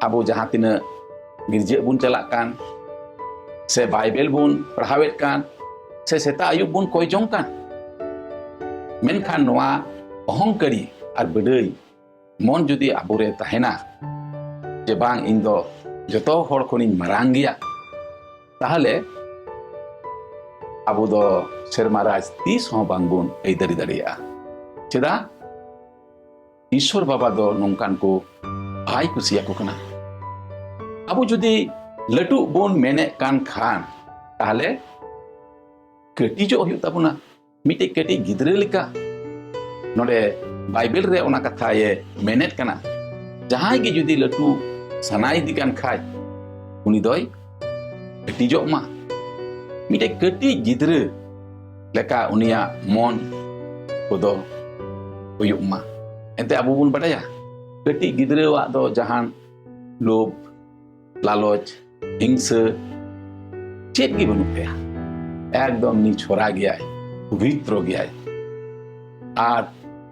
ᱟᱵᱚ ᱡᱟᱦᱟᱸ ᱛᱤᱱᱟᱹᱜ ᱜᱤᱨᱡᱟᱹ ᱵᱚᱱ ᱪᱟᱞᱟᱜ ᱠᱟᱱ ᱥᱮ ᱵᱟᱭᱵᱮᱞ ᱵᱚᱱ ᱯᱟᱲᱦᱟᱣᱮᱫ ᱠᱟᱱ ᱥᱮ ᱥᱮᱛᱟᱜ ᱟᱹᱭᱩᱵ ᱵᱚᱱ ᱠᱚᱭ ᱡᱚᱝ ᱠᱟᱱ, ᱢᱮᱱᱠᱷᱟन ᱱᱚᱣᱟ ᱚᱦᱚᱝᱠᱟᱨᱤ ᱟᱨ ᱵᱟᱰᱟᱭ ᱢᱚᱱ ᱡᱩᱫᱤ ᱟᱵᱚᱨᱮ ᱛᱟᱦᱮᱱᱟ ᱡᱮ ᱵᱟᱝ ᱤᱧ ᱫᱚ ᱡᱚᱛᱚ ᱦᱚᱲ ᱠᱷᱚᱱᱤᱧ ᱢᱟᱨᱟᱝ ᱜᱮᱭᱟ, ᱛᱟᱦᱚᱞᱮ ᱟᱵᱚ ᱫᱚ ᱥᱮᱨᱢᱟ ᱨᱟᱡᱽ ᱛᱤᱥ ᱦᱚᱸ ᱵᱟᱝᱵᱚᱱ ᱟᱹᱭᱫᱟᱹᱨᱤ ᱫᱟᱲᱮᱭᱟᱜᱼᱟ। ᱪᱮᱫᱟᱜ? ᱤᱥᱥᱚᱨ ᱵᱟᱵᱟ ᱫᱚ ᱱᱚᱝᱠᱟᱱ ᱠᱚ ᱵᱟᱭ ᱠᱩᱥᱤᱭᱟᱠᱚ ᱠᱟᱱᱟ। ᱟᱵᱚ ᱡᱩᱫᱤ ᱞᱟᱹᱴᱩᱜ ᱵᱚᱱ ᱢᱮᱱᱮᱫ ᱠᱟᱱ ᱠᱷᱟᱱ তাহলে ᱠᱟᱹᱴᱤᱡᱚᱜ ᱦᱩᱭᱩᱜ ᱛᱟᱵᱚᱱᱟ ᱢᱤᱫᱴᱮᱡ ᱠᱟᱹᱴᱤᱡ ᱜᱤᱫᱽᱨᱟᱹ ᱞᱮᱠᱟ। ᱱᱚᱰᱮ ᱵᱟᱭᱵᱮᱞ ᱨᱮ ᱚᱱᱟ ᱠᱟᱛᱷᱟᱭ ᱢᱮᱱᱮᱫ ᱠᱟᱱᱟ, ᱡᱟᱦᱟᱸᱭ ᱜᱮ ᱡᱩᱫᱤ ᱞᱟᱹᱴᱩ ᱥᱟᱱᱟᱭᱮᱫᱮ ᱠᱟᱱ ᱠᱷᱟᱡ उनी दोय कटिजोग मा मिटे कटी गिद्रे लेका उनिया मन कोदो हुयुग मा एंते आबो बुन बाडाया कटी गिद्रेवा दो जहान लोभ लालच हिंसा चेत गी बनु गया एकदम नी छोरा गया पवित्र गया आर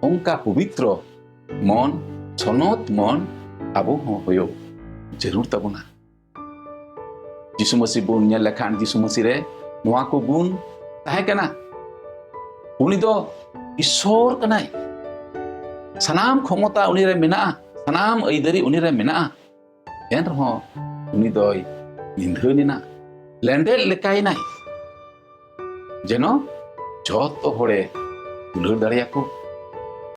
उनका पवित्र मन सनत मन आबो हो हुयुग जरूर तबना जिसु मसीह बुन नेल लेखान जिसु मसीह रे नोआ को बुन ताहे कना उनी दो ईश्वर कनाय सनाम क्षमता उनी रे मेना सनाम अइदरी उनी रे मेना एन रहो उनी दोय निंधनिना लेंडेल लेकायनाय जेनो जतो होड़े दुलर दाड़िया को